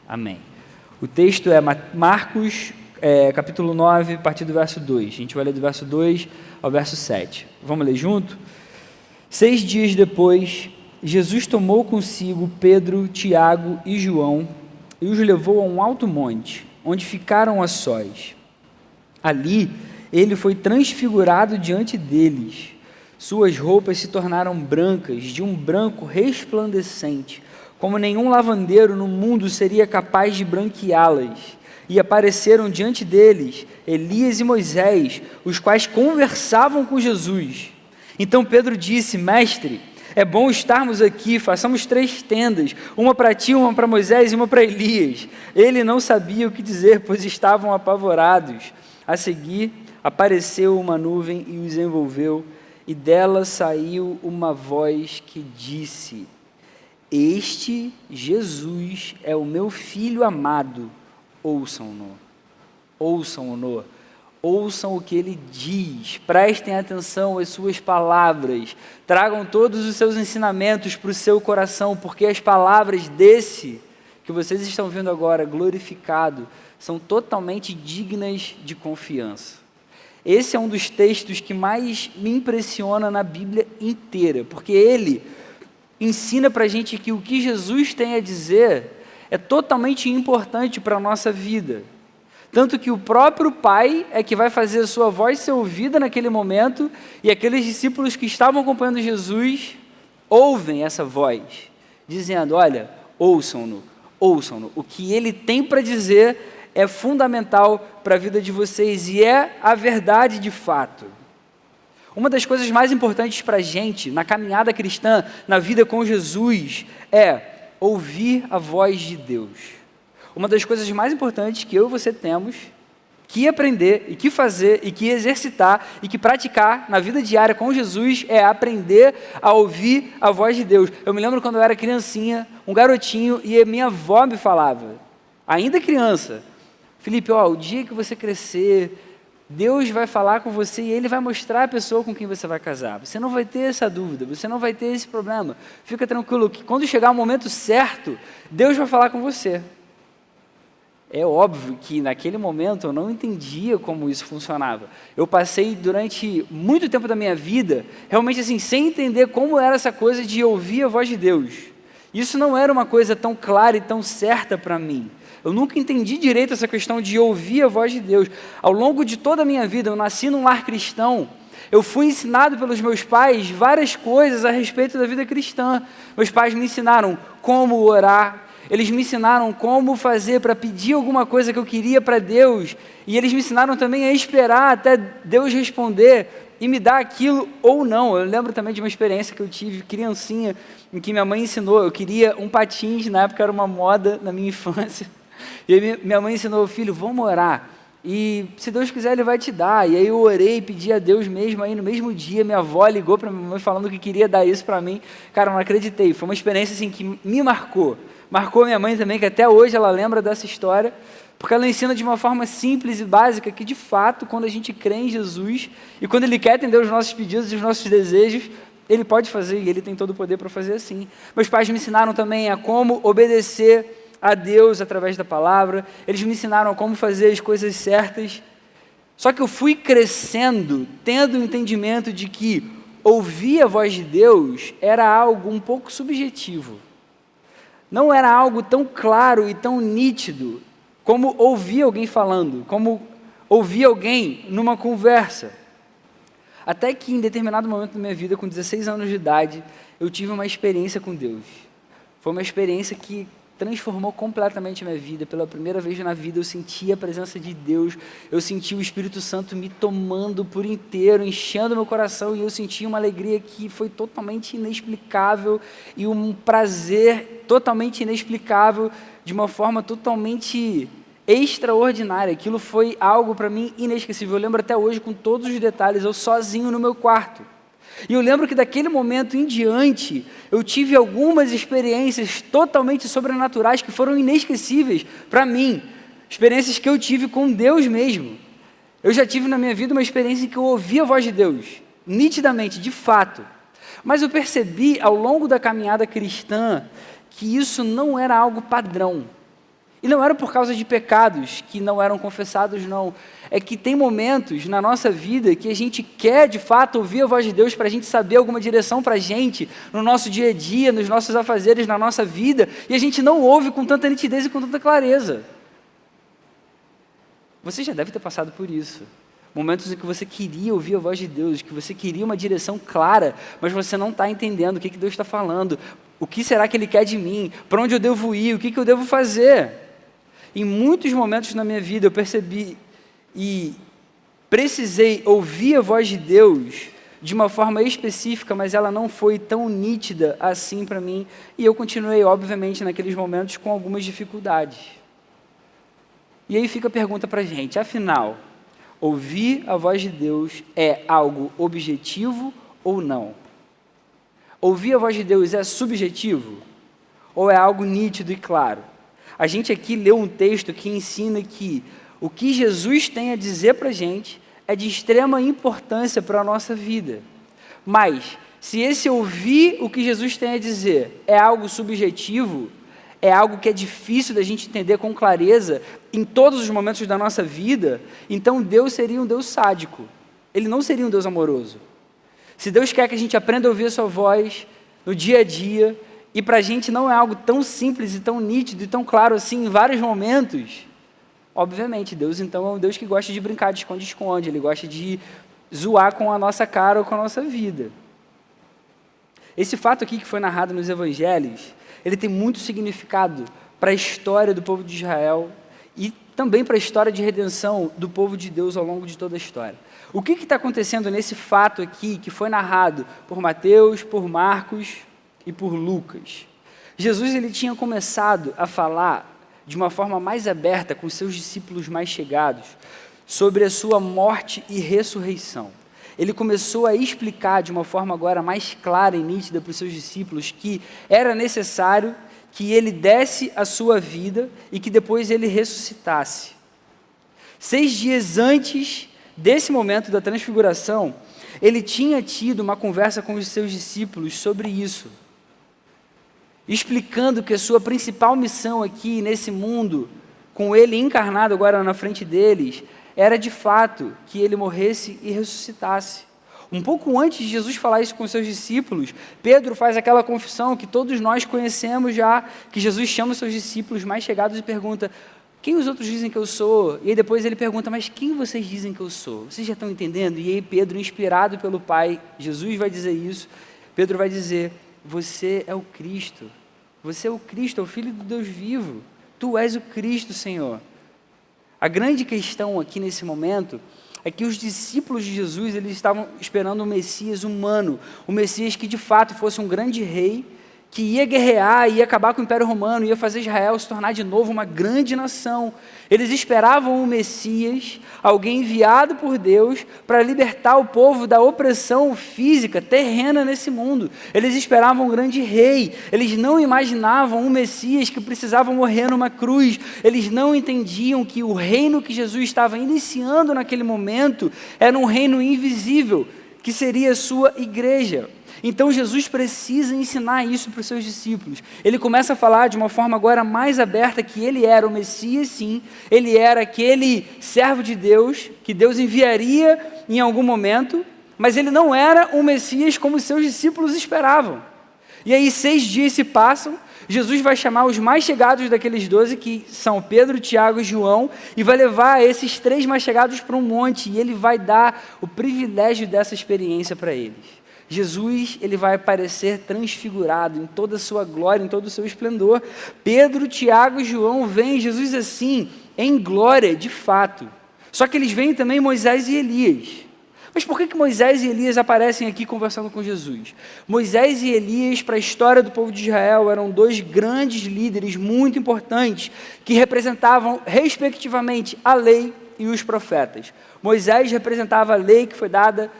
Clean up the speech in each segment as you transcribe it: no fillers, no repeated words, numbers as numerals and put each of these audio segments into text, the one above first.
Amém. O texto é Marcos, capítulo 9, a partir do verso 2. A gente vai ler do verso 2 ao verso 7. Vamos ler junto? 6 dias depois, Jesus tomou consigo Pedro, Tiago e João e os levou a um alto monte, onde ficaram a sós. Ali, ele foi transfigurado diante deles. Suas roupas se tornaram brancas, de um branco resplandecente, como nenhum lavandeiro no mundo seria capaz de branqueá-las. E apareceram diante deles Elias e Moisés, os quais conversavam com Jesus. Então Pedro disse: Mestre, é bom estarmos aqui, façamos 3 tendas, uma para ti, uma para Moisés e uma para Elias. Ele não sabia o que dizer, pois estavam apavorados. A seguir, apareceu uma nuvem e os envolveu, e dela saiu uma voz que disse: Este Jesus é o meu Filho amado, ouçam-no. Ouçam-no. Ouçam o que ele diz, prestem atenção às suas palavras, tragam todos os seus ensinamentos para o seu coração, porque as palavras desse que vocês estão vendo agora, glorificado, são totalmente dignas de confiança. Esse é um dos textos que mais me impressiona na Bíblia inteira, porque ele ensina para a gente que o que Jesus tem a dizer é totalmente importante para a nossa vida. Tanto que o próprio Pai é que vai fazer a sua voz ser ouvida naquele momento, e aqueles discípulos que estavam acompanhando Jesus ouvem essa voz, dizendo: olha, ouçam-no, ouçam-no. O que ele tem para dizer é fundamental para a vida de vocês, e é a verdade de fato. Uma das coisas mais importantes para a gente, na caminhada cristã, na vida com Jesus, é ouvir a voz de Deus. Uma das coisas mais importantes que eu e você temos que aprender, e que fazer, e que exercitar, e que praticar na vida diária com Jesus, é aprender a ouvir a voz de Deus. Eu me lembro quando eu era criancinha, um garotinho, e a minha avó me falava, ainda criança: Felipe, o dia que você crescer, Deus vai falar com você e Ele vai mostrar a pessoa com quem você vai casar. Você não vai ter essa dúvida, você não vai ter esse problema. Fica tranquilo que quando chegar o momento certo, Deus vai falar com você. É óbvio que naquele momento eu não entendia como isso funcionava. Eu passei durante muito tempo da minha vida, realmente assim, sem entender como era essa coisa de ouvir a voz de Deus. Isso não era uma coisa tão clara e tão certa para mim. Eu nunca entendi direito essa questão de ouvir a voz de Deus. Ao longo de toda a minha vida, eu nasci num lar cristão, eu fui ensinado pelos meus pais várias coisas a respeito da vida cristã. Meus pais me ensinaram como orar, eles me ensinaram como fazer para pedir alguma coisa que eu queria para Deus, e eles me ensinaram também a esperar até Deus responder e me dar aquilo ou não. Eu lembro também de uma experiência que eu tive, criancinha, em que minha mãe ensinou, eu queria um patins, na época era uma moda na minha infância, e aí minha mãe ensinou: filho, vamos orar, e se Deus quiser Ele vai te dar. E aí eu orei e pedi a Deus mesmo, aí no mesmo dia minha avó ligou para minha mãe falando que queria dar isso para mim. Cara, eu não acreditei, foi uma experiência assim que me marcou minha mãe também, que até hoje ela lembra dessa história, porque ela ensina de uma forma simples e básica que, de fato, quando a gente crê em Jesus, e quando Ele quer atender os nossos pedidos e os nossos desejos, Ele pode fazer, e Ele tem todo o poder para fazer assim. Meus pais me ensinaram também a como obedecer a Deus através da palavra, eles me ensinaram a como fazer as coisas certas, só que eu fui crescendo, tendo o entendimento de que ouvir a voz de Deus era algo um pouco subjetivo. Não era algo tão claro e tão nítido como ouvir alguém falando, como ouvir alguém numa conversa. Até que em determinado momento da minha vida, com 16 anos de idade, eu tive uma experiência com Deus. Foi uma experiência que transformou completamente a minha vida. Pela primeira vez na vida eu senti a presença de Deus, eu senti o Espírito Santo me tomando por inteiro, enchendo meu coração, e eu senti uma alegria que foi totalmente inexplicável, e um prazer totalmente inexplicável, de uma forma totalmente extraordinária. Aquilo foi algo para mim inesquecível. Eu lembro até hoje com todos os detalhes, eu sozinho no meu quarto. E eu lembro que daquele momento em diante, eu tive algumas experiências totalmente sobrenaturais que foram inesquecíveis para mim. Experiências que eu tive com Deus mesmo. Eu já tive na minha vida uma experiência em que eu ouvi a voz de Deus, nitidamente, de fato. Mas eu percebi ao longo da caminhada cristã que isso não era algo padrão. E não era por causa de pecados que não eram confessados, não. É que tem momentos na nossa vida que a gente quer, de fato, ouvir a voz de Deus para a gente saber alguma direção para a gente, no nosso dia a dia, nos nossos afazeres, na nossa vida, e a gente não ouve com tanta nitidez e com tanta clareza. Você já deve ter passado por isso. Momentos em que você queria ouvir a voz de Deus, que você queria uma direção clara, mas você não está entendendo o que Deus está falando, o que será que Ele quer de mim, para onde eu devo ir, o que eu devo fazer. Em muitos momentos na minha vida eu percebi e precisei ouvir a voz de Deus de uma forma específica, mas ela não foi tão nítida assim para mim, e eu continuei, obviamente, naqueles momentos com algumas dificuldades. E aí fica a pergunta para a gente, afinal, ouvir a voz de Deus é algo objetivo ou não? Ouvir a voz de Deus é subjetivo? Ou é algo nítido e claro? A gente aqui leu um texto que ensina que o que Jesus tem a dizer para a gente é de extrema importância para a nossa vida. Mas, se esse ouvir o que Jesus tem a dizer é algo subjetivo, é algo que é difícil da gente entender com clareza em todos os momentos da nossa vida, então Deus seria um Deus sádico. Ele não seria um Deus amoroso. Se Deus quer que a gente aprenda a ouvir a sua voz no dia a dia, e para a gente não é algo tão simples e tão nítido e tão claro assim em vários momentos, obviamente, Deus então é um Deus que gosta de brincar de esconde-esconde, Ele gosta de zoar com a nossa cara ou com a nossa vida. Esse fato aqui que foi narrado nos evangelhos, ele tem muito significado para a história do povo de Israel e também para a história de redenção do povo de Deus ao longo de toda a história. O que está acontecendo nesse fato aqui que foi narrado por Mateus, por Marcos e por Lucas? Jesus ele tinha começado a falar de uma forma mais aberta com seus discípulos mais chegados sobre a sua morte e ressurreição. Ele começou a explicar de uma forma agora mais clara e nítida para os seus discípulos que era necessário que ele desse a sua vida e que depois ele ressuscitasse. 6 dias antes desse momento da transfiguração, ele tinha tido uma conversa com os seus discípulos sobre isso, explicando que a sua principal missão aqui nesse mundo, com ele encarnado agora na frente deles, era de fato que ele morresse e ressuscitasse. Um pouco antes de Jesus falar isso com seus discípulos, Pedro faz aquela confissão que todos nós conhecemos já, que Jesus chama os seus discípulos mais chegados e pergunta: quem os outros dizem que eu sou? E aí depois ele pergunta: mas quem vocês dizem que eu sou? Vocês já estão entendendo? E aí Pedro, inspirado pelo Pai, Jesus vai dizer isso, Pedro vai dizer: você é o Cristo, você é o Cristo, é o Filho do Deus vivo, tu és o Cristo, Senhor. A grande questão aqui nesse momento é que os discípulos de Jesus, eles estavam esperando um Messias humano, um Messias que de fato fosse um grande rei, que ia guerrear, ia acabar com o Império Romano, ia fazer Israel se tornar de novo uma grande nação. Eles esperavam um Messias, alguém enviado por Deus para libertar o povo da opressão física, terrena nesse mundo. Eles esperavam um grande rei, eles não imaginavam um Messias que precisava morrer numa cruz, eles não entendiam que o reino que Jesus estava iniciando naquele momento era um reino invisível, que seria a sua igreja. Então Jesus precisa ensinar isso para os seus discípulos. Ele começa a falar de uma forma agora mais aberta que ele era o Messias, sim, ele era aquele servo de Deus, que Deus enviaria em algum momento, mas ele não era um Messias como os seus discípulos esperavam. E aí 6 dias se passam, Jesus vai chamar os mais chegados daqueles 12, que são Pedro, Tiago e João, e vai levar esses 3 mais chegados para um monte, e ele vai dar o privilégio dessa experiência para eles. Jesus, ele vai aparecer transfigurado em toda a sua glória, em todo o seu esplendor. Pedro, Tiago e João veem Jesus assim, em glória, de fato. Só que eles veem também Moisés e Elias. Mas por que Moisés e Elias aparecem aqui conversando com Jesus? Moisés e Elias, para a história do povo de Israel, eram 2 grandes líderes muito importantes, que representavam, respectivamente, a lei e os profetas. Moisés representava a lei que foi dada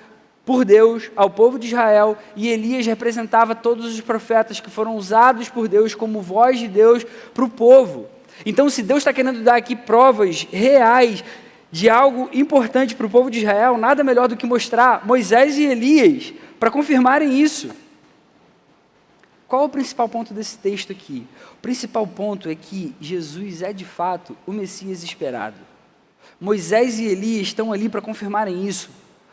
por Deus ao povo de Israel, e Elias representava todos os profetas que foram usados por Deus como voz de Deus para o povo. Então, se Deus está querendo dar aqui provas reais de algo importante para o povo de Israel, nada melhor do que mostrar Moisés e Elias para confirmarem isso. qual é o principal ponto desse texto aqui? O principal ponto é que Jesus é de fato o Messias esperado. Moisés e Elias estão ali para confirmarem isso,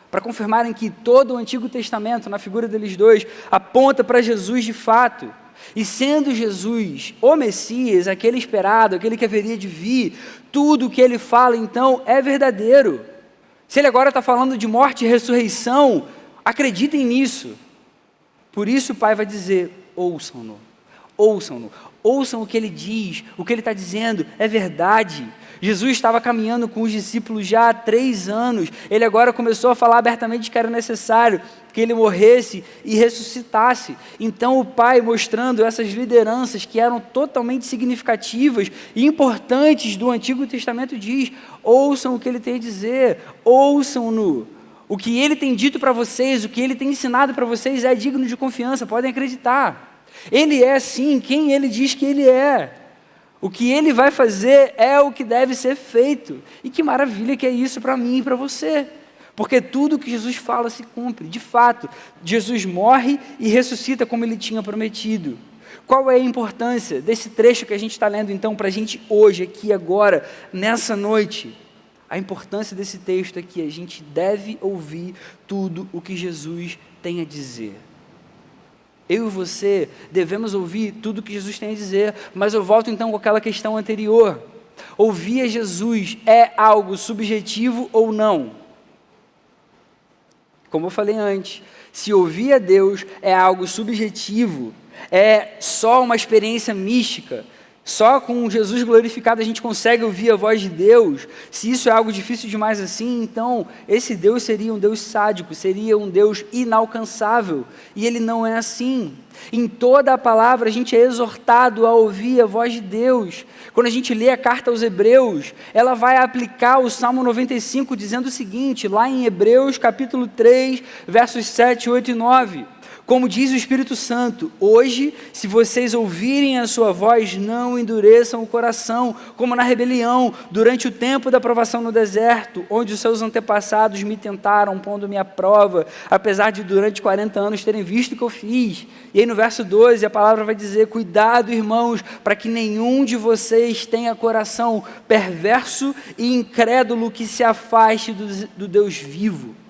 para confirmarem que todo o Antigo Testamento, na figura deles dois, aponta para Jesus de fato. E sendo Jesus o Messias, aquele esperado, aquele que haveria de vir, tudo o que ele fala então é verdadeiro. Se ele agora está falando de morte e ressurreição, acreditem nisso. Por isso o Pai vai dizer, ouçam-no, ouçam-no, ouçam o que ele diz, o que ele está dizendo é verdade. Jesus estava caminhando com os discípulos já há 3 anos, ele agora começou a falar abertamente que era necessário que ele morresse e ressuscitasse. Então o Pai, mostrando essas lideranças que eram totalmente significativas e importantes do Antigo Testamento, diz, ouçam o que ele tem a dizer, ouçam-no. O que ele tem dito para vocês, o que ele tem ensinado para vocês é digno de confiança, podem acreditar. Ele é sim quem ele diz que ele é. O que ele vai fazer é o que deve ser feito. E que maravilha que é isso para mim e para você. Porque tudo que Jesus fala se cumpre. De fato, Jesus morre e ressuscita como ele tinha prometido. Qual é a importância desse trecho que a gente está lendo então para a gente hoje, aqui, agora, nessa noite? A importância desse texto é que a gente deve ouvir tudo o que Jesus tem a dizer. Eu e você devemos ouvir tudo o que Jesus tem a dizer, mas eu volto então com aquela questão anterior. Ouvir a Jesus é algo subjetivo ou não? Como eu falei antes, se ouvir a Deus é algo subjetivo, é só uma experiência mística, só com Jesus glorificado a gente consegue ouvir a voz de Deus. Se isso é algo difícil demais assim, então esse Deus seria um Deus sádico, seria um Deus inalcançável, e ele não é assim. Em toda a palavra a gente é exortado a ouvir a voz de Deus. Quando a gente lê a carta aos Hebreus, ela vai aplicar o Salmo 95 dizendo o seguinte, lá em Hebreus capítulo 3, versos 7, 8 e 9. Como diz o Espírito Santo, hoje, se vocês ouvirem a sua voz, não endureçam o coração, como na rebelião, durante o tempo da provação no deserto, onde os seus antepassados me tentaram, pondo-me à prova, apesar de durante 40 anos terem visto o que eu fiz. E aí no verso 12, a palavra vai dizer, cuidado, irmãos, para que nenhum de vocês tenha coração perverso e incrédulo que se afaste do Deus vivo.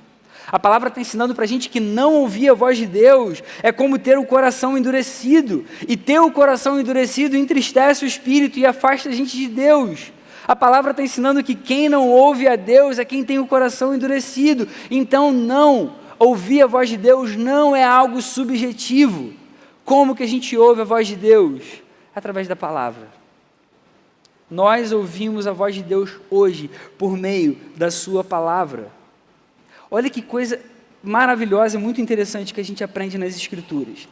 A palavra está ensinando para a gente que não ouvir a voz de Deus é como ter o coração endurecido. E ter o coração endurecido entristece o espírito e afasta a gente de Deus. A palavra está ensinando que quem não ouve a Deus é quem tem o coração endurecido. Então não, ouvir a voz de Deus não é algo subjetivo. Como que a gente ouve a voz de Deus? Através da palavra. Nós ouvimos a voz de Deus hoje por meio da sua palavra. Olha que coisa maravilhosa e muito interessante que a gente aprende nas Escrituras.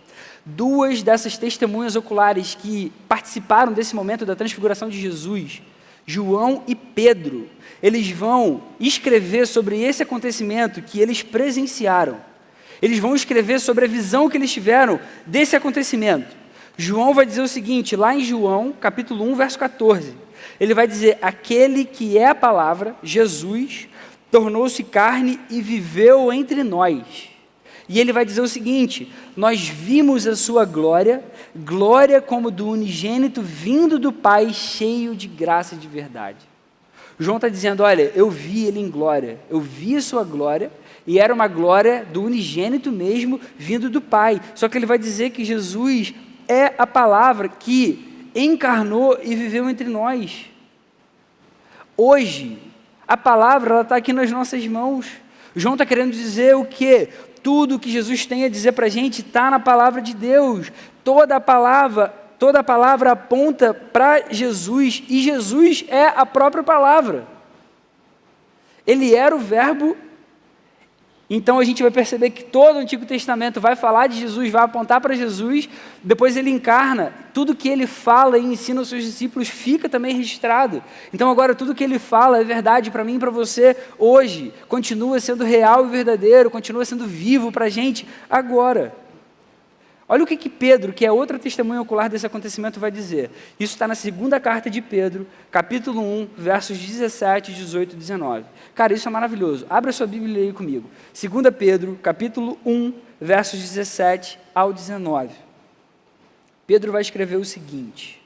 2 dessas testemunhas oculares que participaram desse momento da transfiguração de Jesus, João e Pedro, eles vão escrever sobre esse acontecimento que eles presenciaram. Eles vão escrever sobre a visão que eles tiveram desse acontecimento. João vai dizer o seguinte, lá em João, capítulo 1, verso 14. Ele vai dizer, aquele que é a palavra, Jesus, tornou-se carne e viveu entre nós. E ele vai dizer o seguinte, nós vimos a sua glória, glória como do unigênito vindo do Pai, cheio de graça e de verdade. João está dizendo, olha, eu vi ele em glória, eu vi a sua glória, e era uma glória do unigênito mesmo, vindo do Pai. Só que ele vai dizer que Jesus é a palavra que encarnou e viveu entre nós. Hoje, a palavra está aqui nas nossas mãos. João está querendo dizer o quê? Tudo que Jesus tem a dizer para a gente está na palavra de Deus. Toda a palavra aponta para Jesus, e Jesus é a própria palavra. Ele era o verbo. Então a gente vai perceber que todo o Antigo Testamento vai falar de Jesus, vai apontar para Jesus, depois ele encarna, tudo que ele fala e ensina aos seus discípulos fica também registrado. Então agora tudo que ele fala é verdade para mim e para você hoje, continua sendo real e verdadeiro, continua sendo vivo para a gente agora. Olha o que Pedro, que é outra testemunha ocular desse acontecimento, vai dizer. Isso está na segunda carta de Pedro, capítulo 1, versos 17, 18 e 19. Cara, isso é maravilhoso. Abra sua Bíblia aí comigo. 2 Pedro, capítulo 1, versos 17 ao 19. Pedro vai escrever o seguinte: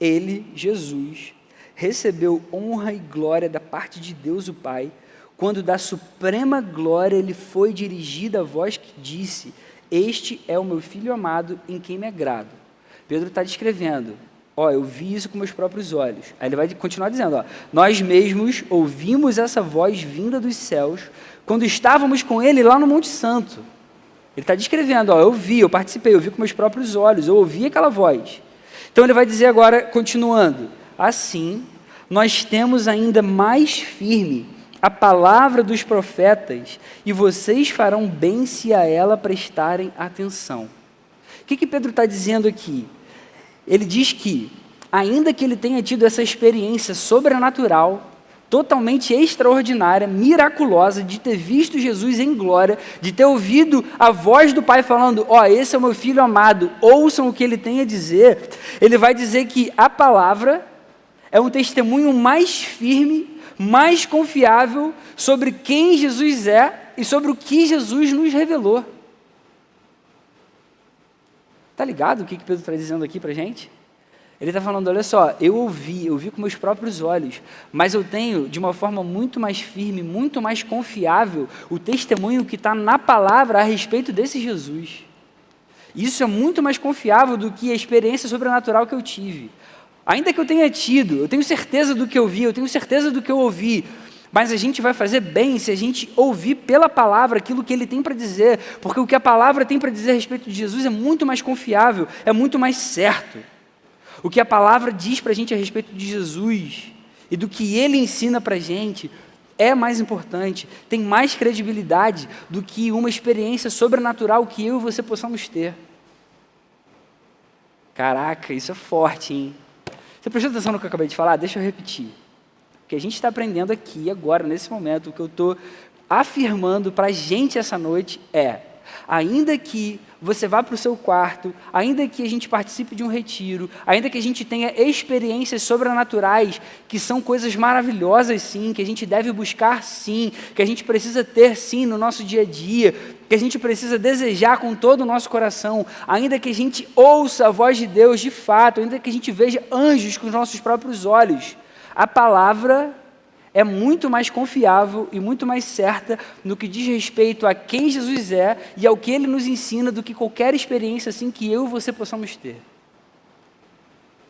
ele, Jesus, recebeu honra e glória da parte de Deus o Pai, quando da suprema glória ele foi dirigida a voz que disse: este é o meu Filho amado, em quem me agrado. Pedro está descrevendo, eu vi isso com meus próprios olhos. Aí ele vai continuar dizendo, nós mesmos ouvimos essa voz vinda dos céus, quando estávamos com ele lá no Monte Santo. Ele está descrevendo, eu vi, eu participei, eu vi com meus próprios olhos, eu ouvi aquela voz. Então ele vai dizer agora, continuando, assim, nós temos ainda mais firme a palavra dos profetas, e vocês farão bem se a ela prestarem atenção. O que Pedro está dizendo aqui? Ele diz que, ainda que ele tenha tido essa experiência sobrenatural, totalmente extraordinária, miraculosa, de ter visto Jesus em glória, de ter ouvido a voz do Pai falando, esse é o meu Filho amado, ouçam o que ele tem a dizer, ele vai dizer que a palavra é um testemunho mais firme, mais confiável sobre quem Jesus é e sobre o que Jesus nos revelou. Está ligado o que Pedro está dizendo aqui para a gente? Ele está falando, olha só, eu ouvi com meus próprios olhos, mas eu tenho, de uma forma muito mais firme, muito mais confiável, o testemunho que está na palavra a respeito desse Jesus. Isso é muito mais confiável do que a experiência sobrenatural que eu tive. Ainda que eu tenha tido, eu tenho certeza do que eu vi, eu tenho certeza do que eu ouvi, mas a gente vai fazer bem se a gente ouvir pela palavra aquilo que ele tem para dizer, porque o que a palavra tem para dizer a respeito de Jesus é muito mais confiável, é muito mais certo. O que a palavra diz para a gente a respeito de Jesus e do que ele ensina para a gente é mais importante, tem mais credibilidade do que uma experiência sobrenatural que eu e você possamos ter. Caraca, isso é forte, hein? Você prestou atenção no que eu acabei de falar? Deixa eu repetir. O que a gente está aprendendo aqui, agora, nesse momento, o que eu estou afirmando para a gente essa noite é, ainda que você vá para o seu quarto, ainda que a gente participe de um retiro, ainda que a gente tenha experiências sobrenaturais, que são coisas maravilhosas sim, que a gente deve buscar sim, que a gente precisa ter sim no nosso dia a dia, que a gente precisa desejar com todo o nosso coração, ainda que a gente ouça a voz de Deus de fato, ainda que a gente veja anjos com os nossos próprios olhos, a palavra é muito mais confiável e muito mais certa no que diz respeito a quem Jesus é e ao que ele nos ensina do que qualquer experiência assim que eu e você possamos ter.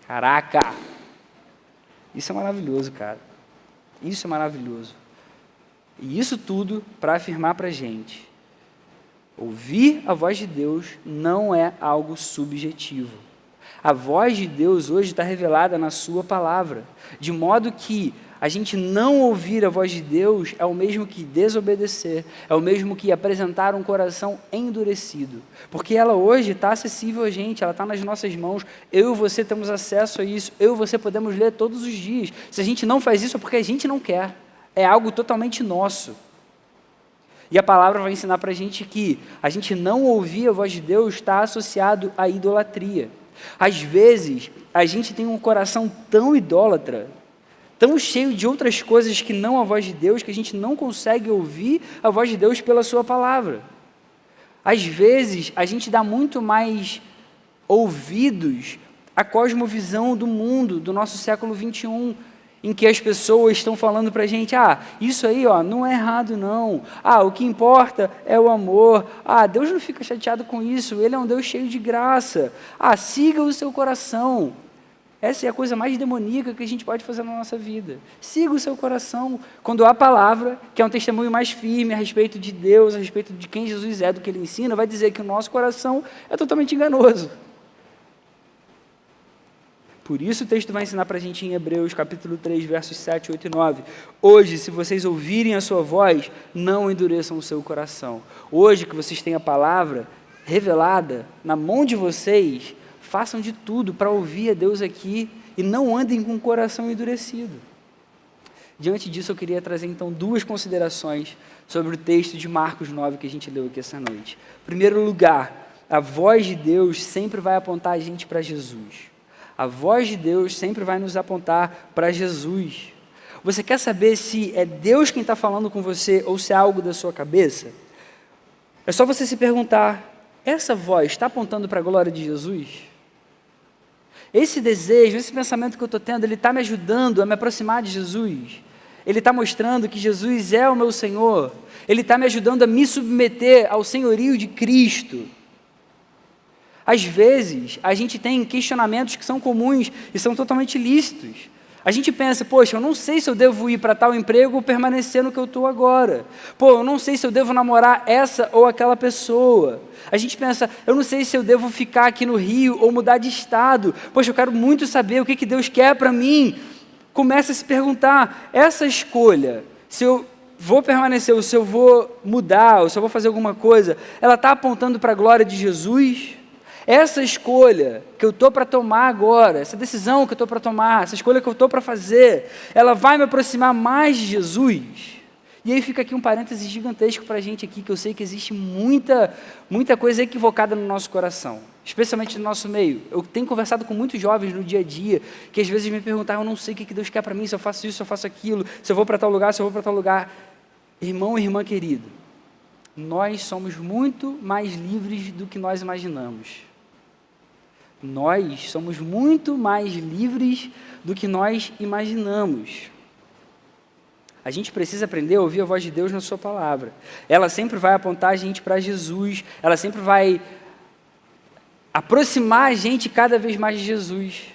Caraca! Isso é maravilhoso, cara. Isso é maravilhoso. E isso tudo para afirmar para a gente. Ouvir a voz de Deus não é algo subjetivo. A voz de Deus hoje está revelada na sua palavra, de modo que a gente não ouvir a voz de Deus é o mesmo que desobedecer, é o mesmo que apresentar um coração endurecido, porque ela hoje está acessível a gente, ela está nas nossas mãos, eu e você temos acesso a isso, eu e você podemos ler todos os dias. Se a gente não faz isso é porque a gente não quer, é algo totalmente nosso. E a palavra vai ensinar para a gente que a gente não ouvir a voz de Deus está associado à idolatria. Às vezes, a gente tem um coração tão idólatra, tão cheio de outras coisas que não a voz de Deus, que a gente não consegue ouvir a voz de Deus pela sua palavra. Às vezes, a gente dá muito mais ouvidos à cosmovisão do mundo, do nosso século 21, em que as pessoas estão falando para a gente, isso aí não é errado não, o que importa é o amor, Deus não fica chateado com isso, Ele é um Deus cheio de graça, siga o seu coração. Essa é a coisa mais demoníaca que a gente pode fazer na nossa vida. Siga o seu coração. Quando a palavra, que é um testemunho mais firme a respeito de Deus, a respeito de quem Jesus é, do que Ele ensina, vai dizer que o nosso coração é totalmente enganoso. Por isso o texto vai ensinar para a gente em Hebreus, capítulo 3, versos 7, 8 e 9. Hoje, se vocês ouvirem a sua voz, não endureçam o seu coração. Hoje que vocês têm a palavra revelada na mão de vocês, façam de tudo para ouvir a Deus aqui e não andem com o coração endurecido. Diante disso, eu queria trazer então duas considerações sobre o texto de Marcos 9 que a gente leu aqui essa noite. Em primeiro lugar, a voz de Deus sempre vai apontar a gente para Jesus. A voz de Deus sempre vai nos apontar para Jesus. Você quer saber se é Deus quem está falando com você ou se é algo da sua cabeça? É só você se perguntar, essa voz está apontando para a glória de Jesus? Esse desejo, esse pensamento que eu estou tendo, ele está me ajudando a me aproximar de Jesus. Ele está mostrando que Jesus é o meu Senhor. Ele está me ajudando a me submeter ao senhorio de Cristo. Às vezes, a gente tem questionamentos que são comuns e são totalmente lícitos. A gente pensa, poxa, eu não sei se eu devo ir para tal emprego ou permanecer no que eu estou agora. Pô, eu não sei se eu devo namorar essa ou aquela pessoa. A gente pensa, eu não sei se eu devo ficar aqui no Rio ou mudar de estado. Poxa, eu quero muito saber o que Deus quer para mim. Começa a se perguntar, essa escolha, se eu vou permanecer, ou se eu vou mudar, ou se eu vou fazer alguma coisa, ela está apontando para a glória de Jesus? Essa escolha que eu estou para tomar agora, essa decisão que eu estou para tomar, essa escolha que eu estou para fazer, ela vai me aproximar mais de Jesus? E aí fica aqui um parênteses gigantesco para a gente aqui, que eu sei que existe muita coisa equivocada no nosso coração, especialmente no nosso meio. Eu tenho conversado com muitos jovens no dia a dia, que às vezes me perguntam, eu não sei o que Deus quer para mim, se eu faço isso, se eu faço aquilo, se eu vou para tal lugar, se eu vou para tal lugar. Irmão e irmã querido, nós somos muito mais livres do que nós imaginamos. Nós somos muito mais livres do que nós imaginamos. A gente precisa aprender a ouvir a voz de Deus na sua palavra. Ela sempre vai apontar a gente para Jesus, ela sempre vai aproximar a gente cada vez mais de Jesus.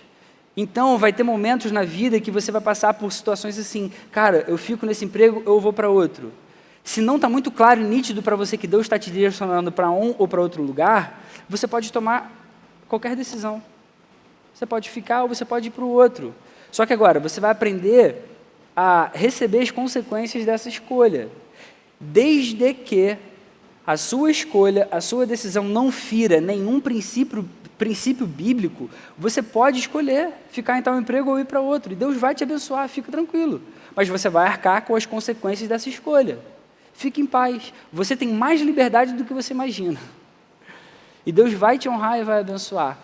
Então, vai ter momentos na vida que você vai passar por situações assim, cara, eu fico nesse emprego, eu vou para outro. Se não está muito claro e nítido para você que Deus está te direcionando para um ou para outro lugar, você pode tomar qualquer decisão. Você pode ficar ou você pode ir para o outro. Só que agora, você vai aprender a receber as consequências dessa escolha. Desde que a sua escolha, a sua decisão não fira nenhum princípio bíblico, você pode escolher ficar em tal emprego ou ir para outro. E Deus vai te abençoar, fica tranquilo. Mas você vai arcar com as consequências dessa escolha. Fique em paz. Você tem mais liberdade do que você imagina. E Deus vai te honrar e vai abençoar.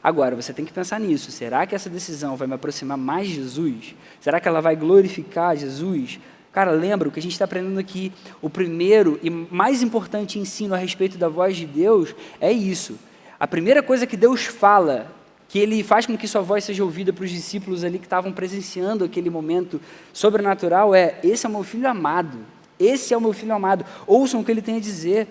Agora, você tem que pensar nisso. Será que essa decisão vai me aproximar mais de Jesus? Será que ela vai glorificar Jesus? Cara, lembra, o que a gente está aprendendo aqui, o primeiro e mais importante ensino a respeito da voz de Deus é isso. A primeira coisa que Deus fala, que Ele faz com que sua voz seja ouvida para os discípulos ali que estavam presenciando aquele momento sobrenatural é, esse é o meu filho amado. Esse é o meu filho amado. Ouçam o que Ele tem a dizer.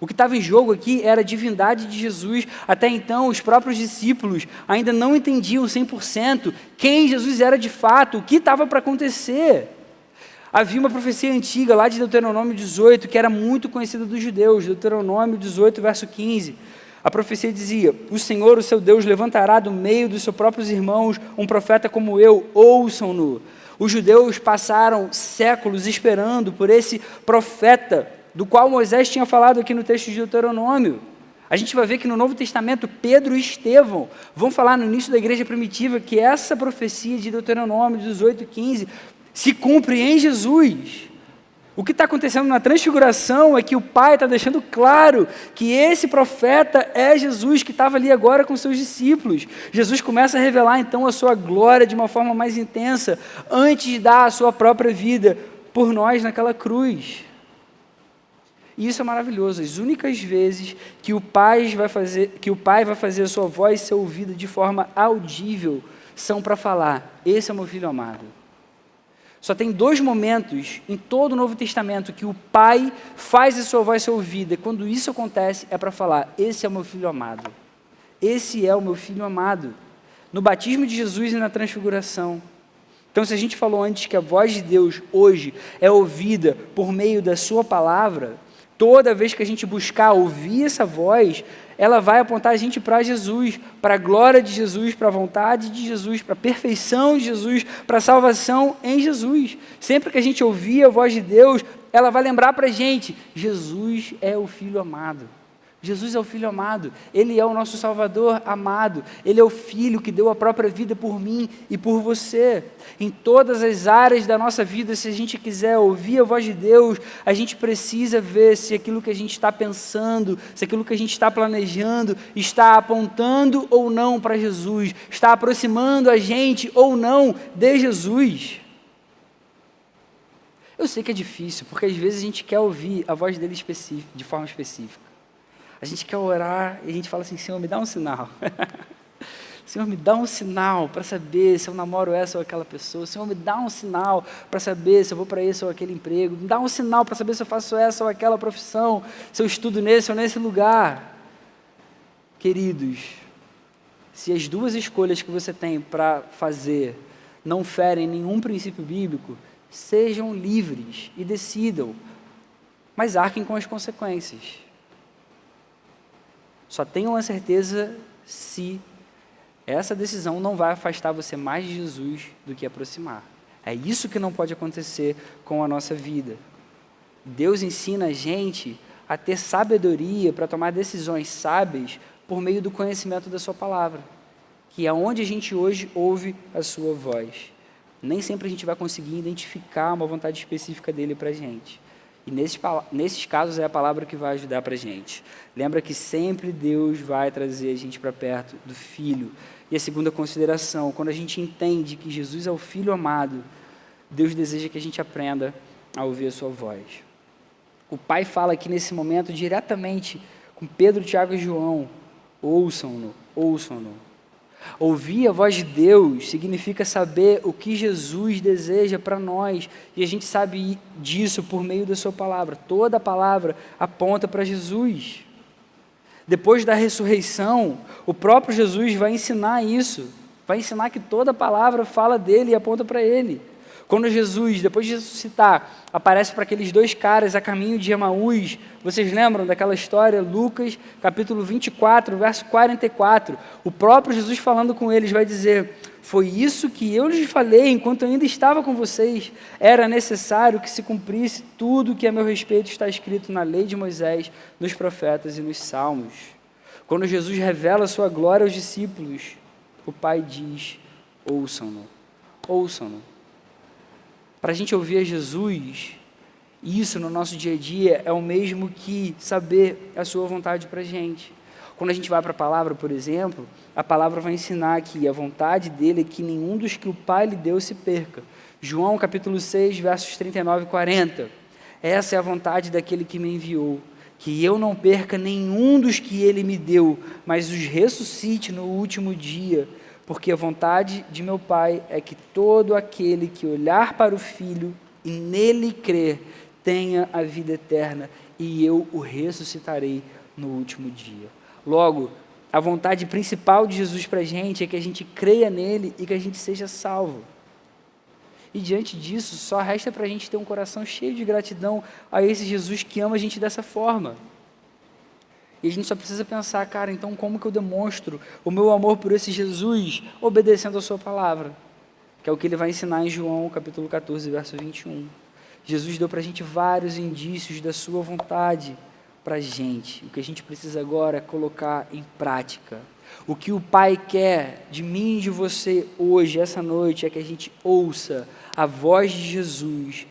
O que estava em jogo aqui era a divindade de Jesus. Até então, os próprios discípulos ainda não entendiam 100% quem Jesus era de fato, o que estava para acontecer. Havia uma profecia antiga lá de Deuteronômio 18, que era muito conhecida dos judeus, Deuteronômio 18, verso 15. A profecia dizia, o Senhor, o seu Deus, levantará do meio dos seus próprios irmãos um profeta como eu, ouçam-no. Os judeus passaram séculos esperando por esse profeta, do qual Moisés tinha falado aqui no texto de Deuteronômio. A gente vai ver que no Novo Testamento, Pedro e Estevão vão falar no início da igreja primitiva que essa profecia de Deuteronômio 18, 15 se cumpre em Jesus. O que está acontecendo na transfiguração é que o Pai está deixando claro que esse profeta é Jesus que estava ali agora com seus discípulos. Jesus começa a revelar então a sua glória de uma forma mais intensa, antes de dar a sua própria vida por nós naquela cruz. E isso é maravilhoso. As únicas vezes que o Pai vai fazer a sua voz ser ouvida de forma audível são para falar, esse é o meu filho amado. Só tem 2 momentos em todo o Novo Testamento que o Pai faz a sua voz ser ouvida. Quando isso acontece, é para falar, esse é o meu filho amado. Esse é o meu filho amado. No batismo de Jesus e na transfiguração. Então, se a gente falou antes que a voz de Deus hoje é ouvida por meio da sua palavra, toda vez que a gente buscar ouvir essa voz, ela vai apontar a gente para Jesus, para a glória de Jesus, para a vontade de Jesus, para a perfeição de Jesus, para a salvação em Jesus. Sempre que a gente ouvir a voz de Deus, ela vai lembrar para a gente, Jesus é o Filho amado. Jesus é o Filho amado, Ele é o nosso Salvador amado, Ele é o Filho que deu a própria vida por mim e por você. Em todas as áreas da nossa vida, se a gente quiser ouvir a voz de Deus, a gente precisa ver se aquilo que a gente está pensando, se aquilo que a gente está planejando, está apontando ou não para Jesus, está aproximando a gente ou não de Jesus. Eu sei que é difícil, porque às vezes a gente quer ouvir a voz dele de forma específica. A gente quer orar e a gente fala assim, Senhor, me dá um sinal. Senhor, me dá um sinal para saber se eu namoro essa ou aquela pessoa. Senhor, me dá um sinal para saber se eu vou para esse ou aquele emprego. Me dá um sinal para saber se eu faço essa ou aquela profissão, se eu estudo nesse ou nesse lugar. Queridos, se as duas escolhas que você tem para fazer não ferem nenhum princípio bíblico, sejam livres e decidam, mas arquem com as consequências. Só tenham a certeza se essa decisão não vai afastar você mais de Jesus do que aproximar. É isso que não pode acontecer com a nossa vida. Deus ensina a gente a ter sabedoria para tomar decisões sábias por meio do conhecimento da sua palavra, que é onde a gente hoje ouve a sua voz. Nem sempre a gente vai conseguir identificar uma vontade específica dele para a gente. E nesses casos é a palavra que vai ajudar para a gente. Lembra que sempre Deus vai trazer a gente para perto do Filho. E a segunda consideração, quando a gente entende que Jesus é o Filho amado, Deus deseja que a gente aprenda a ouvir a sua voz. O Pai fala aqui nesse momento diretamente com Pedro, Tiago e João: ouçam-no, ouçam-no. Ouvir a voz de Deus significa saber o que Jesus deseja para nós, e a gente sabe disso por meio da sua palavra. Toda a palavra aponta para Jesus. Depois da ressurreição, o próprio Jesus vai ensinar isso, vai ensinar que toda a palavra fala dele e aponta para ele. Quando Jesus, depois de ressuscitar, aparece para aqueles dois caras a caminho de Emaús, vocês lembram daquela história? Lucas, capítulo 24, verso 44. O próprio Jesus falando com eles vai dizer: foi isso que eu lhes falei enquanto eu ainda estava com vocês. Era necessário que se cumprisse tudo que a meu respeito está escrito na lei de Moisés, nos profetas e nos salmos. Quando Jesus revela a sua glória aos discípulos, o Pai diz: ouçam-no, ouçam-no. Para a gente ouvir a Jesus, isso no nosso dia a dia é o mesmo que saber a sua vontade para a gente. Quando a gente vai para a palavra, por exemplo, a palavra vai ensinar que a vontade dele é que nenhum dos que o Pai lhe deu se perca. João capítulo 6, versos 39 e 40. Essa é a vontade daquele que me enviou, que eu não perca nenhum dos que ele me deu, mas os ressuscite no último dia. Porque a vontade de meu Pai é que todo aquele que olhar para o Filho e nele crer tenha a vida eterna, e eu o ressuscitarei no último dia. Logo, a vontade principal de Jesus para a gente é que a gente creia nele e que a gente seja salvo. E diante disso, só resta para a gente ter um coração cheio de gratidão a esse Jesus que ama a gente dessa forma. E a gente só precisa pensar: cara, então como que eu demonstro o meu amor por esse Jesus? Obedecendo a sua palavra, que é o que ele vai ensinar em João capítulo 14, verso 21. Jesus deu para a gente vários indícios da sua vontade para a gente. O que a gente precisa agora é colocar em prática. O que o Pai quer de mim e de você hoje, essa noite, é que a gente ouça a voz de Jesus.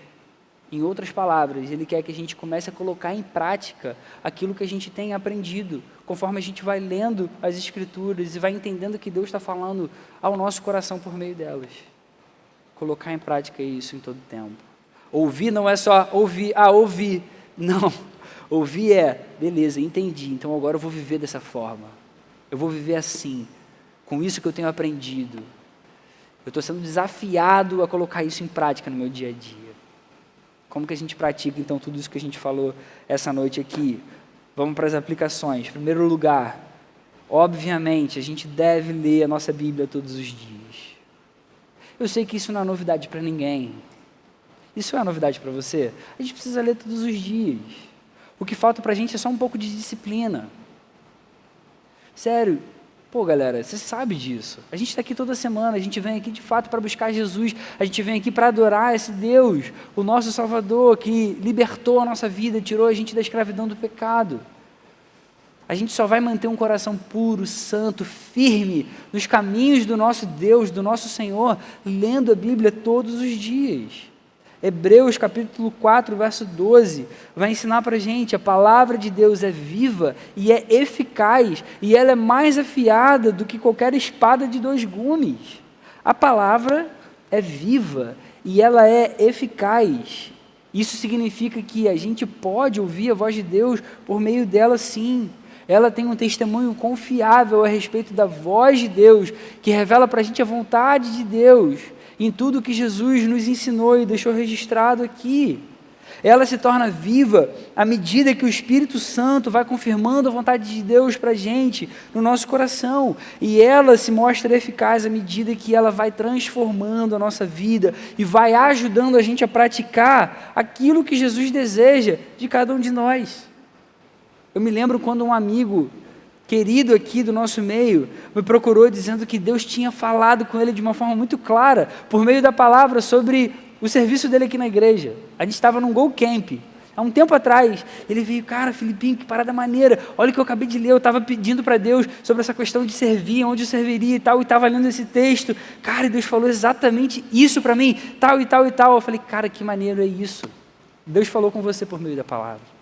Em outras palavras, ele quer que a gente comece a colocar em prática aquilo que a gente tem aprendido, conforme a gente vai lendo as Escrituras e vai entendendo que Deus está falando ao nosso coração por meio delas. Colocar em prática isso em todo tempo. Ouvir não é só ouvir, ouvir. Não. Ouvir é: beleza, entendi, então agora eu vou viver dessa forma. Eu vou viver assim, com isso que eu tenho aprendido. Eu estou sendo desafiado a colocar isso em prática no meu dia a dia. Como que a gente pratica, então, tudo isso que a gente falou essa noite aqui? Vamos para as aplicações. Em primeiro lugar, obviamente, a gente deve ler a nossa Bíblia todos os dias. Eu sei que isso não é novidade para ninguém. Isso é novidade para você? A gente precisa ler todos os dias. O que falta para a gente é só um pouco de disciplina. Sério. Pô, galera, você sabe disso. A gente está aqui toda semana, a gente vem aqui de fato para buscar Jesus, a gente vem aqui para adorar esse Deus, o nosso Salvador, que libertou a nossa vida, tirou a gente da escravidão do pecado. A gente só vai manter um coração puro, santo, firme, nos caminhos do nosso Deus, do nosso Senhor, lendo a Bíblia todos os dias. Hebreus capítulo 4, verso 12, vai ensinar para a gente: a palavra de Deus é viva e é eficaz, e ela é mais afiada do que qualquer espada de 2 gumes. A palavra é viva e ela é eficaz. Isso significa que a gente pode ouvir a voz de Deus por meio dela, sim. Ela tem um testemunho confiável a respeito da voz de Deus, que revela para a gente a vontade de Deus, em tudo que Jesus nos ensinou e deixou registrado aqui. Ela se torna viva à medida que o Espírito Santo vai confirmando a vontade de Deus para a gente, no nosso coração. E ela se mostra eficaz à medida que ela vai transformando a nossa vida e vai ajudando a gente a praticar aquilo que Jesus deseja de cada um de nós. Eu me lembro quando um amigo querido aqui do nosso meio me procurou dizendo que Deus tinha falado com ele de uma forma muito clara, por meio da palavra, sobre o serviço dele aqui na igreja. A gente estava num Go Camp, há um tempo atrás. Ele veio, cara, Filipinho, que parada maneira, olha o que eu acabei de ler, eu estava pedindo para Deus sobre essa questão de servir, onde eu serviria e tal, e estava lendo esse texto, cara, e Deus falou exatamente isso para mim, tal e tal e tal. Eu falei, cara, que maneiro é isso. Deus falou com você por meio da palavra.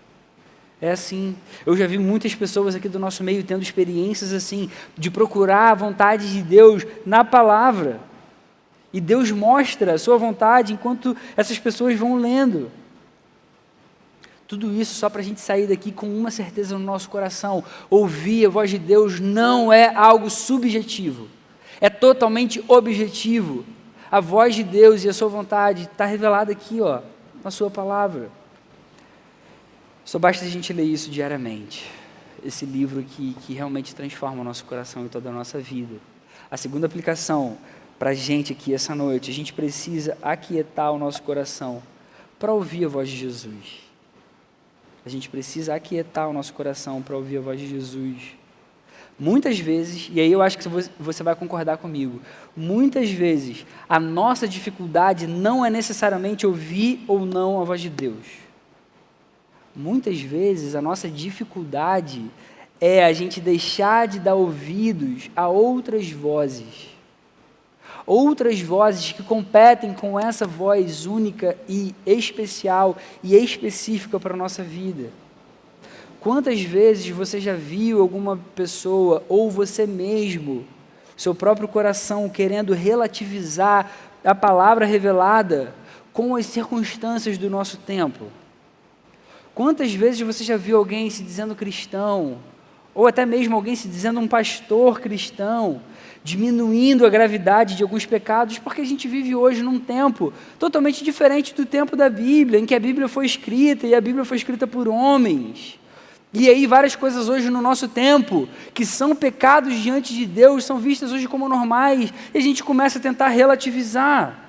É assim, eu já vi muitas pessoas aqui do nosso meio tendo experiências assim, de procurar a vontade de Deus na palavra. E Deus mostra a sua vontade enquanto essas pessoas vão lendo. Tudo isso só para a gente sair daqui com uma certeza no nosso coração. Ouvir a voz de Deus não é algo subjetivo. É totalmente objetivo. A voz de Deus e a sua vontade está revelada aqui, ó, na sua palavra. Só basta a gente ler isso diariamente. Esse livro aqui que realmente transforma o nosso coração e toda a nossa vida. A segunda aplicação para a gente aqui essa noite, a gente precisa aquietar o nosso coração para ouvir a voz de Jesus. A gente precisa aquietar o nosso coração para ouvir a voz de Jesus. Muitas vezes, e aí eu acho que você vai concordar comigo, muitas vezes a nossa dificuldade não é necessariamente ouvir ou não a voz de Deus. Muitas vezes a nossa dificuldade é a gente deixar de dar ouvidos a outras vozes. Outras vozes que competem com essa voz única e especial e específica para a nossa vida. Quantas vezes você já viu alguma pessoa, ou você mesmo, seu próprio coração, querendo relativizar a palavra revelada com as circunstâncias do nosso tempo? Quantas vezes você já viu alguém se dizendo cristão, ou até mesmo alguém se dizendo um pastor cristão, diminuindo a gravidade de alguns pecados, porque a gente vive hoje num tempo totalmente diferente do tempo da Bíblia, em que a Bíblia foi escrita, e a Bíblia foi escrita por homens. E aí várias coisas hoje no nosso tempo, que são pecados diante de Deus, são vistas hoje como normais, e a gente começa a tentar relativizar.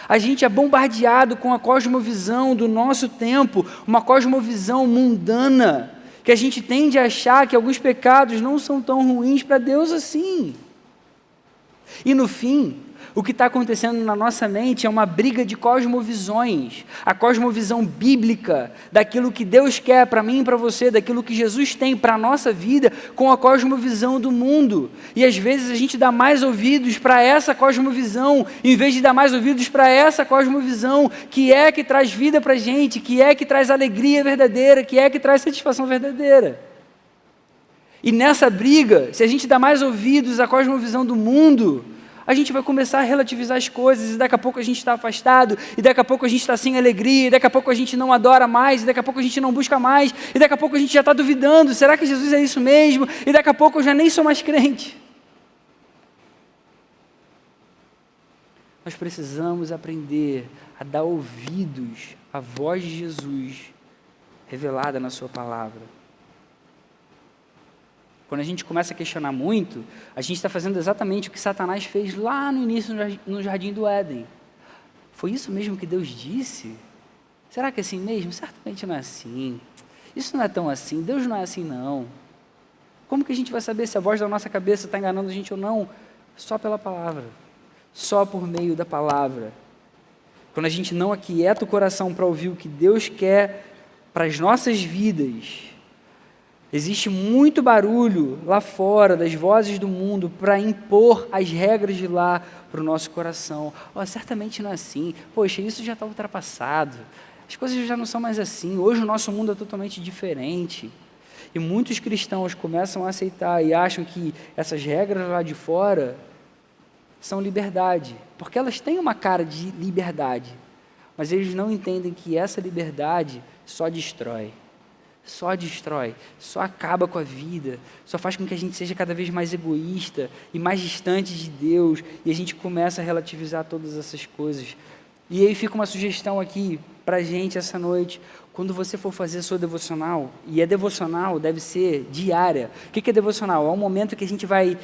A gente é bombardeado com a cosmovisão do nosso tempo, uma cosmovisão mundana, que a gente tende a achar que alguns pecados não são tão ruins para Deus assim. E no fim, o que está acontecendo na nossa mente é uma briga de cosmovisões, a cosmovisão bíblica, daquilo que Deus quer para mim e para você, daquilo que Jesus tem para a nossa vida, com a cosmovisão do mundo. E às vezes a gente dá mais ouvidos para essa cosmovisão, em vez de dar mais ouvidos para essa cosmovisão, que traz vida para a gente, que traz alegria verdadeira, que traz satisfação verdadeira. E nessa briga, se a gente dá mais ouvidos à cosmovisão do mundo, a gente vai começar a relativizar as coisas, e daqui a pouco a gente está afastado, e daqui a pouco a gente está sem alegria, e daqui a pouco a gente não adora mais, e daqui a pouco a gente não busca mais, e daqui a pouco a gente já está duvidando, será que Jesus é isso mesmo? E daqui a pouco eu já nem sou mais crente. Nós precisamos aprender a dar ouvidos à voz de Jesus, revelada na sua palavra. Quando a gente começa a questionar muito, a gente está fazendo exatamente o que Satanás fez lá no início no Jardim do Éden. Foi isso mesmo que Deus disse? Será que é assim mesmo? Certamente não é assim. Isso não é tão assim. Deus não é assim, não. Como que a gente vai saber se a voz da nossa cabeça está enganando a gente ou não? Só pela palavra. Só por meio da palavra. Quando a gente não aquieta o coração para ouvir o que Deus quer para as nossas vidas, existe muito barulho lá fora das vozes do mundo para impor as regras de lá para o nosso coração. Certamente não é assim. Poxa, isso já está ultrapassado. As coisas já não são mais assim. Hoje o nosso mundo é totalmente diferente. E muitos cristãos começam a aceitar e acham que essas regras lá de fora são liberdade, porque elas têm uma cara de liberdade, mas eles não entendem que essa liberdade só destrói, só destrói, só acaba com a vida, só faz com que a gente seja cada vez mais egoísta e mais distante de Deus, e a gente começa a relativizar todas essas coisas. E aí fica uma sugestão aqui para a gente essa noite: quando você for fazer a sua devocional, e a devocional deve ser diária. O que é devocional? É um momento que a gente vai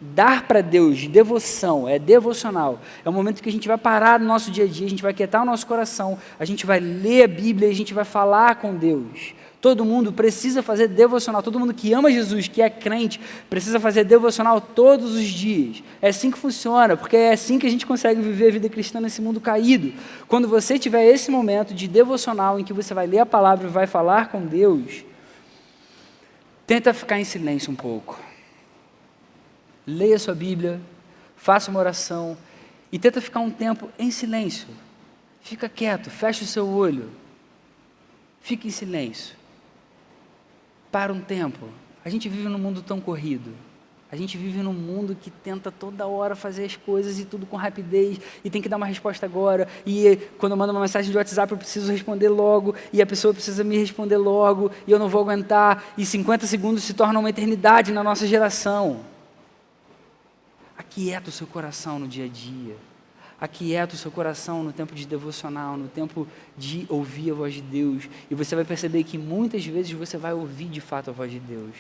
dar para Deus devoção, é devocional. É um momento que a gente vai parar no nosso dia a dia, a gente vai quietar o nosso coração, a gente vai ler a Bíblia e a gente vai falar com Deus. Todo mundo precisa fazer devocional, todo mundo que ama Jesus, que é crente, precisa fazer devocional todos os dias. É assim que funciona, porque é assim que a gente consegue viver a vida cristã nesse mundo caído. Quando você tiver esse momento de devocional em que você vai ler a palavra e vai falar com Deus, tenta ficar em silêncio um pouco. Leia sua Bíblia, faça uma oração e tenta ficar um tempo em silêncio. Fica quieto, fecha o seu olho, fique em silêncio. Para um tempo. A gente vive num mundo tão corrido. A gente vive num mundo que tenta toda hora fazer as coisas e tudo com rapidez, e tem que dar uma resposta agora, e quando eu mando uma mensagem de WhatsApp eu preciso responder logo, e a pessoa precisa me responder logo, e eu não vou aguentar, e 50 segundos se tornam uma eternidade na nossa geração. Aquieta o seu coração no dia a dia. Aquieta o seu coração no tempo de devocional, no tempo de ouvir a voz de Deus. E você vai perceber que muitas vezes você vai ouvir de fato a voz de Deus.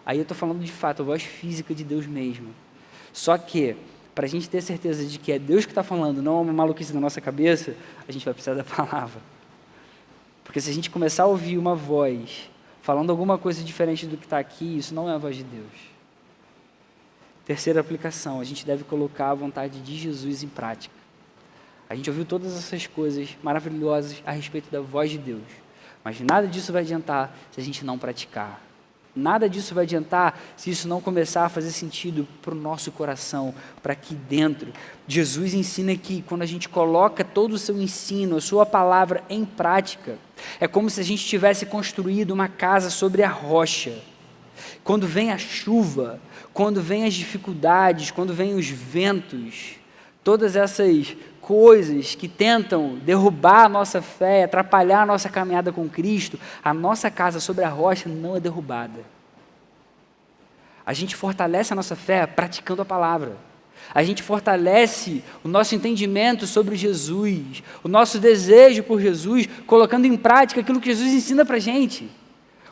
Aí eu estou falando de fato, a voz física de Deus mesmo. Só que, para a gente ter certeza de que é Deus que está falando, não é uma maluquice da nossa cabeça, a gente vai precisar da palavra. Porque se a gente começar a ouvir uma voz falando alguma coisa diferente do que está aqui, isso não é a voz de Deus. Terceira aplicação, a gente deve colocar a vontade de Jesus em prática. A gente ouviu todas essas coisas maravilhosas a respeito da voz de Deus, mas nada disso vai adiantar se a gente não praticar. Nada disso vai adiantar se isso não começar a fazer sentido para o nosso coração, para aqui dentro. Jesus ensina que quando a gente coloca todo o seu ensino, a sua palavra em prática, é como se a gente tivesse construído uma casa sobre a rocha. Quando vem a chuva, quando vem as dificuldades, quando vem os ventos, todas essas coisas que tentam derrubar a nossa fé, atrapalhar a nossa caminhada com Cristo, a nossa casa sobre a rocha não é derrubada. A gente fortalece a nossa fé praticando a palavra. A gente fortalece o nosso entendimento sobre Jesus, o nosso desejo por Jesus, colocando em prática aquilo que Jesus ensina para a gente.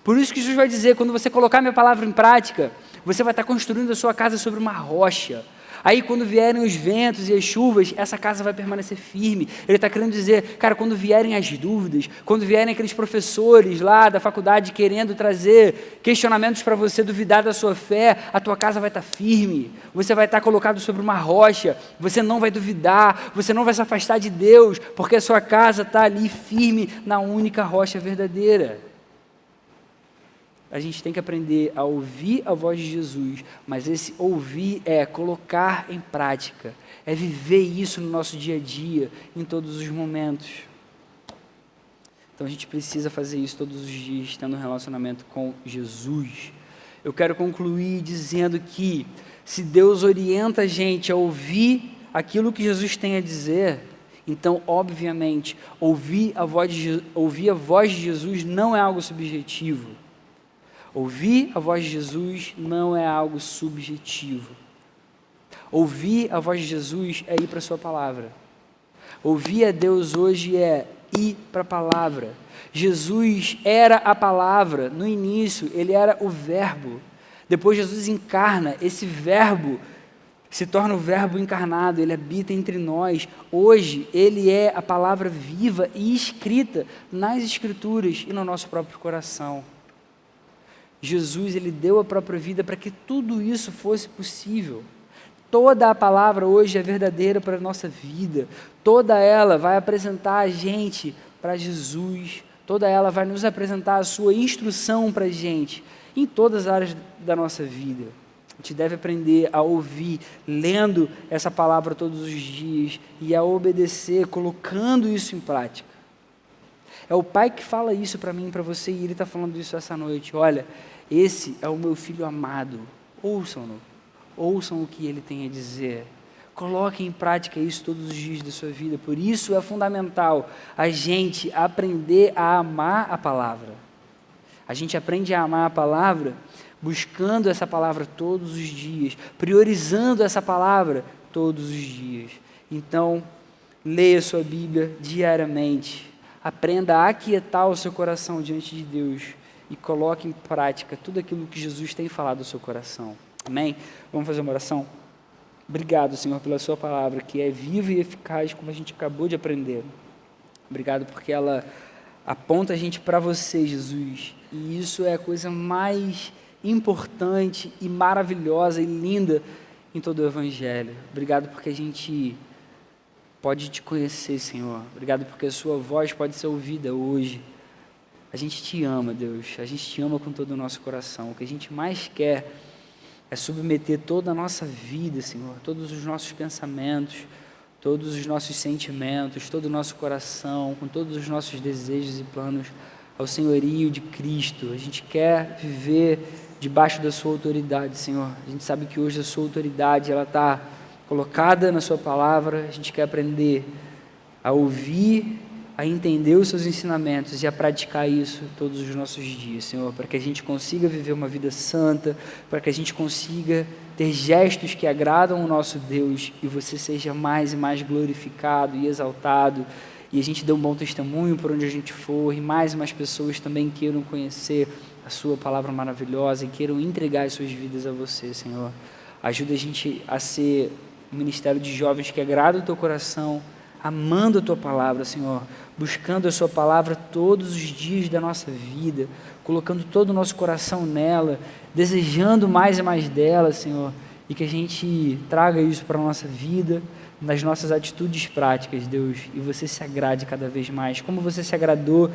Por isso que Jesus vai dizer, quando você colocar minha palavra em prática, você vai estar construindo a sua casa sobre uma rocha. Aí quando vierem os ventos e as chuvas, essa casa vai permanecer firme. Ele está querendo dizer, cara, quando vierem as dúvidas, quando vierem aqueles professores lá da faculdade querendo trazer questionamentos para você duvidar da sua fé, a tua casa vai estar firme. Você vai estar colocado sobre uma rocha, você não vai duvidar, você não vai se afastar de Deus, porque a sua casa está ali firme na única rocha verdadeira. A gente tem que aprender a ouvir a voz de Jesus, mas esse ouvir é colocar em prática, é viver isso no nosso dia a dia, em todos os momentos. Então a gente precisa fazer isso todos os dias, tendo um relacionamento com Jesus. Eu quero concluir dizendo que, se Deus orienta a gente a ouvir aquilo que Jesus tem a dizer, então, obviamente, ouvir a voz de Jesus não é algo subjetivo. Ouvir a voz de Jesus não é algo subjetivo. Ouvir a voz de Jesus é ir para a sua palavra. Ouvir a Deus hoje é ir para a palavra. Jesus era a palavra. No início, ele era o verbo. Depois Jesus encarna. Esse verbo se torna o verbo encarnado. Ele habita entre nós. Hoje, ele é a palavra viva e escrita nas Escrituras e no nosso próprio coração. Jesus, ele deu a própria vida para que tudo isso fosse possível. Toda a palavra hoje é verdadeira para a nossa vida. Toda ela vai apresentar a gente para Jesus. Toda ela vai nos apresentar a sua instrução para a gente, em todas as áreas da nossa vida. A gente deve aprender a ouvir, lendo essa palavra todos os dias, e a obedecer, colocando isso em prática. É o Pai que fala isso para mim e para você, e Ele está falando isso essa noite. Olha, esse é o meu filho amado, ouçam-no, ouçam o que Ele tem a dizer. Coloquem em prática isso todos os dias da sua vida. Por isso é fundamental a gente aprender a amar a palavra. A gente aprende a amar a palavra buscando essa palavra todos os dias, priorizando essa palavra todos os dias. Então, leia sua Bíblia diariamente, aprenda a aquietar o seu coração diante de Deus e coloque em prática tudo aquilo que Jesus tem falado ao seu coração. Amém? Vamos fazer uma oração? Obrigado, Senhor, pela sua palavra, que é viva e eficaz, como a gente acabou de aprender. Obrigado porque ela aponta a gente para você, Jesus, e isso é a coisa mais importante e maravilhosa e linda em todo o Evangelho. Obrigado porque a gente pode te conhecer, Senhor. Obrigado porque a sua voz pode ser ouvida hoje. A gente te ama, Deus. A gente te ama com todo o nosso coração. O que a gente mais quer é submeter toda a nossa vida, Senhor, todos os nossos pensamentos, todos os nossos sentimentos, todo o nosso coração, com todos os nossos desejos e planos ao senhorio de Cristo. A gente quer viver debaixo da sua autoridade, Senhor. A gente sabe que hoje a sua autoridade ela está colocada na sua palavra. A gente quer aprender a ouvir, a entender os seus ensinamentos e a praticar isso todos os nossos dias, Senhor, para que a gente consiga viver uma vida santa, para que a gente consiga ter gestos que agradam o nosso Deus e você seja mais e mais glorificado e exaltado e a gente dê um bom testemunho por onde a gente for e mais pessoas também queiram conhecer a sua palavra maravilhosa e queiram entregar as suas vidas a você, Senhor. Ajuda a gente a ser um ministério de jovens que agrada o teu coração, amando a tua palavra, Senhor, buscando a sua palavra todos os dias da nossa vida, colocando todo o nosso coração nela, desejando mais e mais dela, Senhor, e que a gente traga isso para a nossa vida, nas nossas atitudes práticas, Deus, e você se agrade cada vez mais, como você se agradou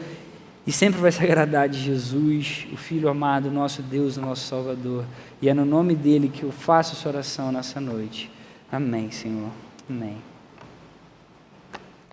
e sempre vai se agradar de Jesus, o Filho amado, nosso Deus, o nosso Salvador, e é no nome dele que eu faço essa oração nessa noite. Amém, Senhor. Amém.